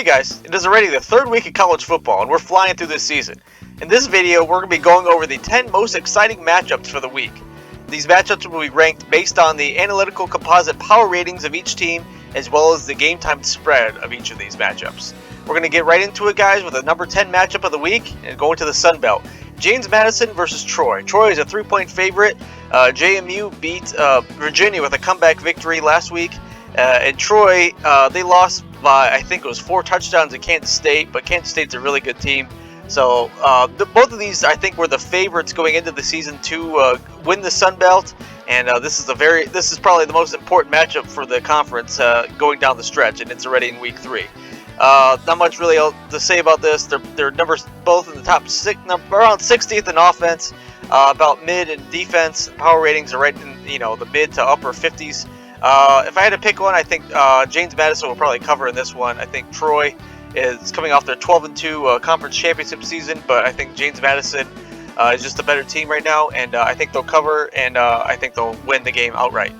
Hey guys, it is already the third week of college football and we're flying through this season. In this video, we're going to be going over the 10 most exciting matchups for the week. These matchups will be ranked based on the analytical composite power ratings of each team as well as the game time spread of each of these matchups. We're going to get right into it, guys, with the number 10 matchup of the week and go into the Sun Belt. James Madison versus Troy. Troy is a 3-point favorite. JMU beat Virginia with a comeback victory last week. And Troy, they lost by, I think it was 4 touchdowns at Kansas State, but Kansas State's a really good team. So both of these, I think, were the favorites going into the season to win the Sun Belt. And this is probably the most important matchup for the conference going down the stretch, and it's already in week 3. Not much really to say about this. Their numbers both in the top around 60th in offense, about mid in defense. Power ratings are right in the mid to upper 50s. If I had to pick one, I think James Madison will probably cover in this one. I think Troy is coming off their 12-2 conference championship season, but I think James Madison is just a better team right now, and I think they'll cover, and I think they'll win the game outright.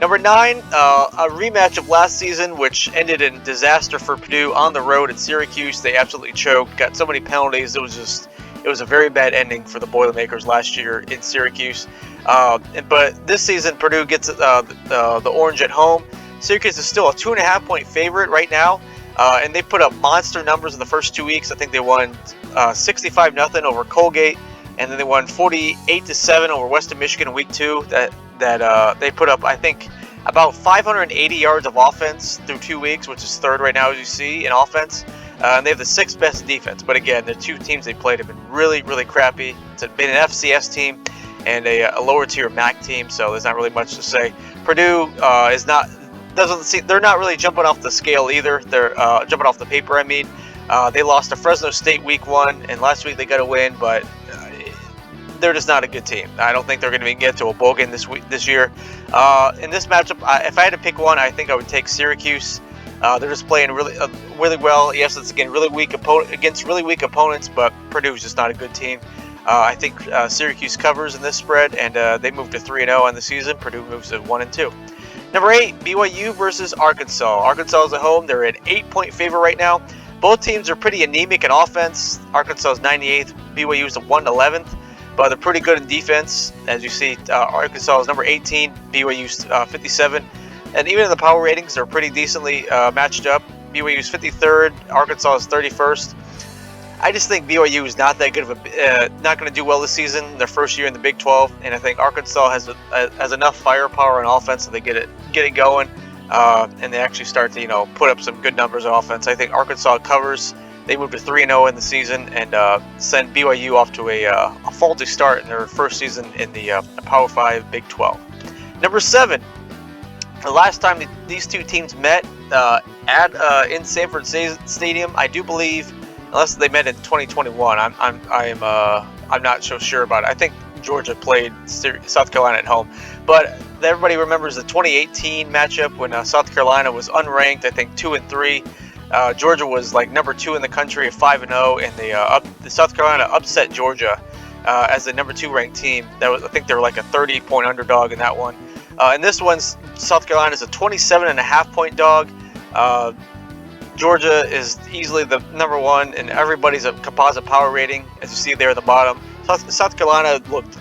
Number 9, a rematch of last season, which ended in disaster for Purdue on the road at Syracuse. They absolutely choked, got so many penalties. It was a very bad ending for the Boilermakers last year in Syracuse. But this season, Purdue gets the orange at home. Syracuse is still a 2.5-point favorite right now, and they put up monster numbers in the first 2 weeks. I think they won 65-0 over Colgate, and then they won 48-7 over Western Michigan in week 2. That they put up, I think, about 580 yards of offense through 2 weeks, which is third right now, as you see, in offense. And they have the 6th best defense. But again, the 2 teams they played have been really, really crappy. It's been an FCS team and a lower tier MAC team, so there's not really much to say. Purdue they're not really jumping off the scale either. They're jumping off the paper, I mean. They lost to Fresno State week 1, and last week they got a win, but they're just not a good team. I don't think they're going to get to a bowl game this year. In this matchup, if I had to pick one, I think I would take Syracuse. They're just playing really well. Yes, it's against really weak opponents, but Purdue is just not a good team. I think Syracuse covers in this spread, and they move to 3-0 on the season. Purdue moves to 1-2. Number 8, BYU versus Arkansas. Arkansas is at home. They're an 8-point favorite right now. Both teams are pretty anemic in offense. Arkansas is 98th. BYU is 111th. But they're pretty good in defense. As you see, Arkansas is number 18, BYU's 57. And even in the power ratings, they're pretty decently matched up. BYU's 53rd, Arkansas is 31st. I just think BYU is not that good of not going to do well this season, their first year in the Big 12. And I think Arkansas has enough firepower on offense so they get it going. And they actually start to put up some good numbers on offense. I think Arkansas covers. They move to 3-0 in the season and send BYU off to a faulty start in their first season in the Power 5 Big 12. Number 7, the last time these two teams met in Sanford Stadium, I do believe, unless they met in 2021, I'm not so sure about it. I think Georgia played South Carolina at home, but everybody remembers the 2018 matchup when South Carolina was unranked, I think 2-3. Georgia was like number 2 in the country at 5-0, and the South Carolina upset Georgia as the number 2 ranked team. I think they were like a 30-point underdog in that one. And this one, South Carolina is a 27.5-point dog. Georgia is easily the number 1, and everybody's a composite power rating, as you see there at the bottom. South Carolina looked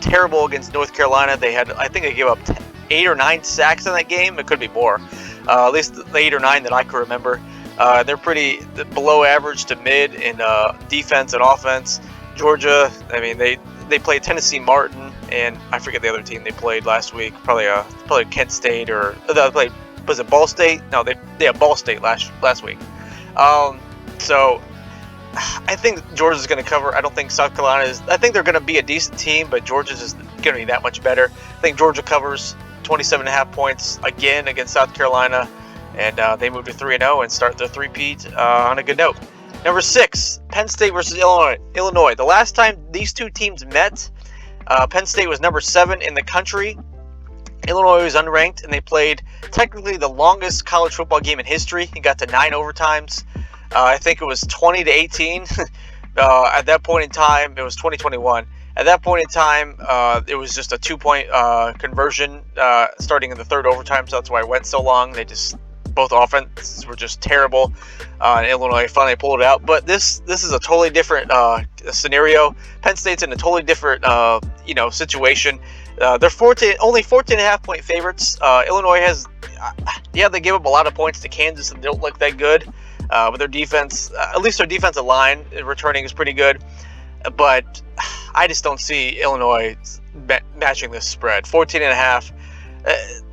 terrible against North Carolina. I think they gave up 8 or 9 sacks in that game. It could be more. At least the 8 or 9 that I can remember. They're pretty below average to mid in defense and offense. Georgia, I mean, they played Tennessee Martin, and I forget the other team they played last week. Probably Kent State, or they played, was it Ball State? No, they had Ball State last week. So I think Georgia's going to cover. I don't think South Carolina is. I think they're going to be a decent team, but Georgia's just going to be that much better. I think Georgia covers 27.5 points again against South Carolina, and they move to 3-0 and start their three-peat on a good note. Number 6, Penn State versus Illinois. The last time these two teams met, Penn State was number 7 in the country. Illinois was unranked, and they played technically the longest college football game in history. It got to 9 overtimes. I think it was 20-18. At that point in time, it was 2021. At that point in time, it was just a 2-point conversion starting in the third overtime, so that's why it went so long. They just both offenses were just terrible. And Illinois finally pulled it out. But this is a totally different scenario. Penn State's in a totally different situation. They're only 14.5-point favorites. Illinois has, they give up a lot of points to Kansas and don't look that good. But their defense, at least their defensive line returning is pretty good. But I just don't see Illinois matching this spread. 14.5.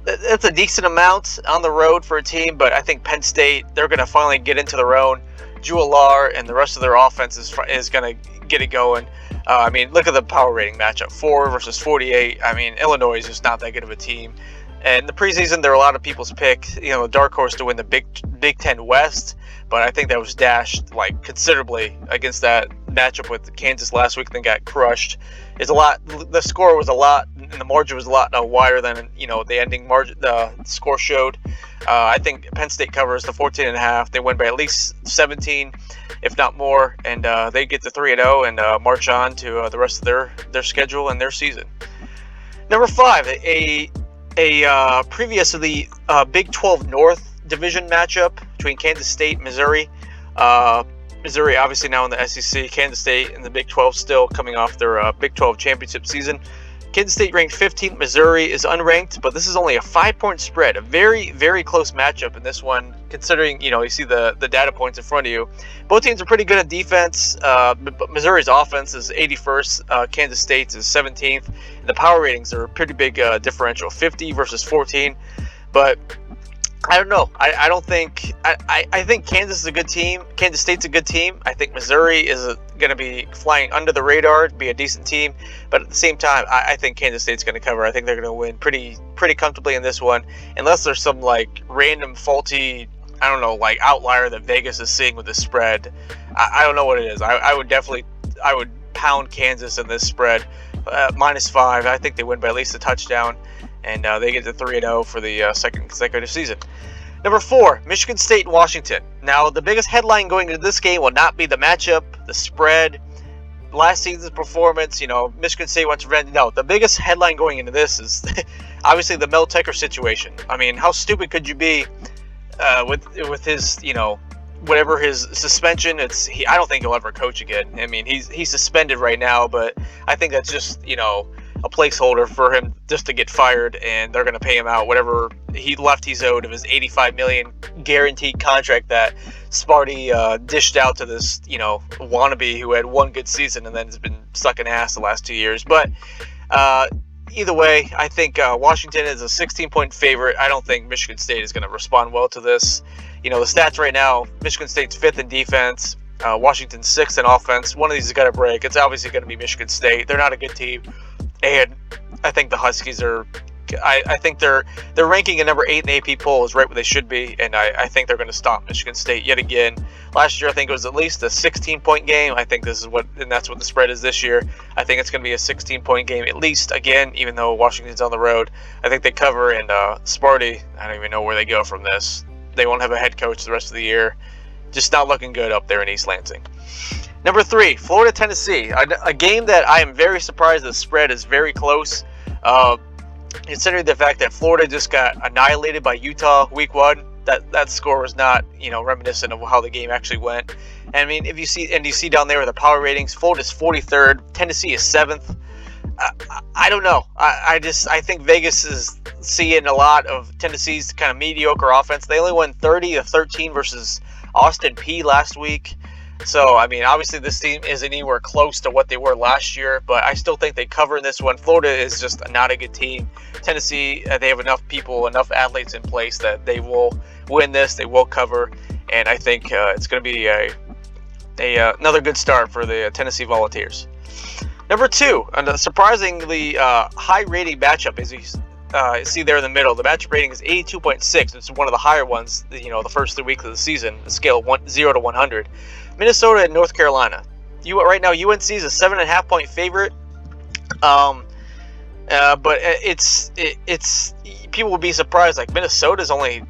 That's a decent amount on the road for a team, but I think Penn State, they're going to finally get into their own. Juilliard and the rest of their offense is going to get it going. Look at the power rating matchup, 4 versus 48. Illinois is just not that good of a team. And the preseason, there are a lot of people's pick, the dark horse to win the Big Ten West, but I think that was dashed considerably against that matchup with Kansas last week. Then got crushed. The score was a lot, and the margin was a lot wider than the ending margin. The score showed. I think Penn State covers the 14.5. They win by at least 17, if not more, and they get to 3-0 and march on to the rest of their schedule and their season. Number 5, a previous to the Big 12 North division matchup between Kansas State and Missouri. Missouri obviously now in the SEC, Kansas State in the Big 12 still coming off their Big 12 championship season. Kansas State ranked 15th, Missouri is unranked, but this is only a 5-point spread. A very, very close matchup in this one, considering, you see the data points in front of you. Both teams are pretty good at defense. But Missouri's offense is 81st, Kansas State's is 17th. And the power ratings are a pretty big differential, 50 versus 14. But I don't know. I don't think I think Kansas is a good team. Kansas State's a good team. I think Missouri is going to be flying under the radar, be a decent team. But at the same time, I think Kansas State's going to cover. I think they're going to win pretty comfortably in this one, unless there's some random faulty, outlier that Vegas is seeing with the spread. I don't know what it is. I would pound Kansas in this spread, -5. I think they win by at least a touchdown. And they get to 3-0 for the second consecutive season. Number 4, Michigan State and Washington. Now, the biggest headline going into this game will not be the matchup, the spread, last season's performance. Michigan State wants revenge. No, the biggest headline going into this is obviously the Mel Tucker situation. How stupid could you be with his, whatever his suspension? I don't think he'll ever coach again. He's suspended right now, but I think that's just a placeholder for him just to get fired, and they're going to pay him out whatever he's owed of his $85 million guaranteed contract that Sparty dished out to this wannabe who had one good season and then has been sucking ass the last 2 years. But either way, I think Washington is a 16-point favorite. I don't think Michigan State is going to respond well to this. The stats right now: Michigan State's 5th in defense, Washington's 6th in offense. One of these is going to break. It's obviously going to be Michigan State. They're not a good team. And I think the Huskies are. I think they're ranking at number 8 in the AP poll is right where they should be, and I think they're going to stop Michigan State yet again. Last year, I think it was at least a 16-point game. I think that's what the spread is this year. I think it's going to be a 16-point game at least again, even though Washington's on the road. I think they cover, and Sparty, I don't even know where they go from this. They won't have a head coach the rest of the year. Just not looking good up there in East Lansing. Number 3, Florida, Tennessee. A game that I am very surprised the spread is very close. Considering the fact that Florida just got annihilated by Utah week 1, that score was not, reminiscent of how the game actually went. And if you see down there with the power ratings, Florida's 43rd, Tennessee is 7th. I don't know. I think Vegas is seeing a lot of Tennessee's kind of mediocre offense. They only won 30-13 versus Austin Peay last week. So, obviously this team isn't anywhere close to what they were last year, but I still think they cover in this one. Florida is just not a good team. Tennessee, they have enough athletes in place that they will win this. They will cover, and I think it's going to be another good start for the Tennessee Volunteers. Number 2, a surprisingly high rating matchup, as you see there in the middle. The matchup rating is 82.6. It's one of the higher ones, the first 3 weeks of the season, the scale of 0 to 100. Minnesota and North Carolina. Right now, UNC is a 7.5-point favorite. But it's people would be surprised. Minnesota's only,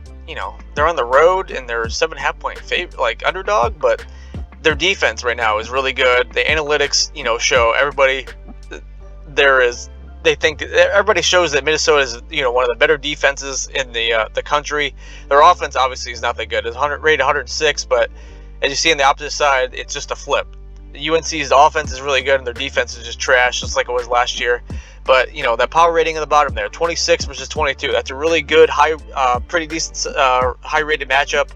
they're on the road and they're 7.5-point favorite, underdog. But their defense right now is really good. The analytics, show everybody there is they think everybody shows that Minnesota is one of the better defenses in the country. Their offense obviously is not that good. It's rated 106, but as you see on the opposite side, it's just a flip. The UNC's offense is really good and their defense is just trash, just like it was last year. But that power rating in the bottom there, 26 versus 22. That's a really good, pretty decent, high-rated matchup.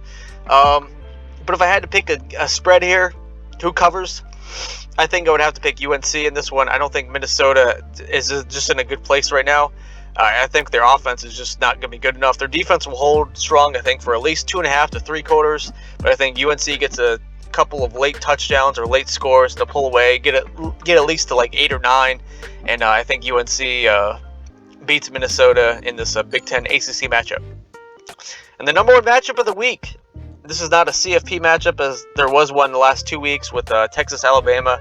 But if I had to pick a spread here, who covers? I think I would have to pick UNC in this one. I don't think Minnesota is just in a good place right now. I think their offense is just not going to be good enough. Their defense will hold strong, I think, for at least 2.5 to 3 quarters. But I think UNC gets a couple of late touchdowns or late scores to pull away, get at least to like 8 or 9. And I think UNC beats Minnesota in this Big Ten ACC matchup. And the number one matchup of the week. This is not a CFP matchup, as there was one the last 2 weeks with Texas, Alabama,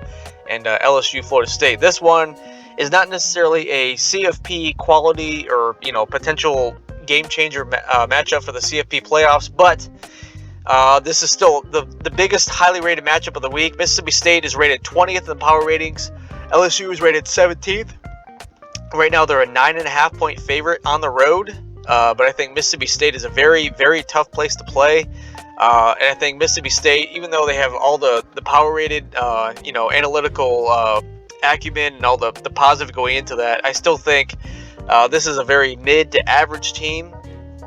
and LSU, Florida State. This one is not necessarily a CFP quality or potential game changer matchup for the CFP playoffs, but this is still the biggest highly rated matchup of the week. Mississippi State is rated 20th in the power ratings. LSU is rated 17th. Right now, they're a 9.5 point favorite on the road, but I think Mississippi State is a very, very tough place to play. And I think Mississippi State, even though they have all the power-rated, analytical acumen and all the positive going into that, I still think this is a very mid to average team.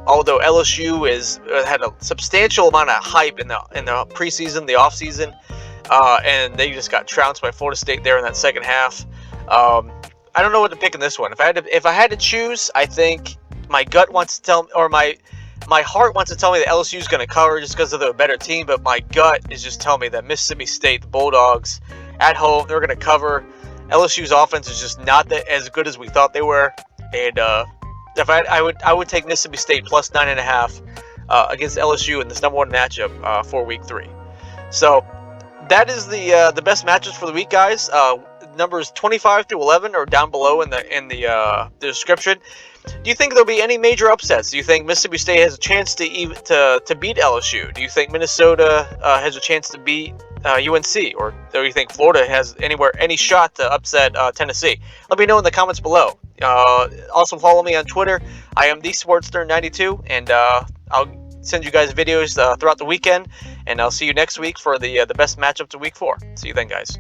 Although LSU had a substantial amount of hype in the preseason, the offseason, and they just got trounced by Florida State there in that second half. I don't know what to pick in this one. If I had to choose, I think my gut wants to tell me, or my heart wants to tell me that LSU is going to cover just because they're a better team, but my gut is just telling me that Mississippi State, the Bulldogs, at home, they're going to cover. LSU's offense is just not as good as we thought they were, and if I would take Mississippi State plus 9.5 against LSU in this number one matchup for Week 3. So that is the best matchups for the week, guys. Numbers 25 through 11 are down below in the description. Do you think there'll be any major upsets? Do you think Mississippi State has a chance to beat LSU? Do you think Minnesota has a chance to beat UNC? Or do you think Florida has any shot to upset Tennessee? Let me know in the comments below. Also follow me on Twitter. I am thesportsnerd92, and I'll send you guys videos throughout the weekend, and I'll see you next week for the best matchups of Week 4. See you then, guys.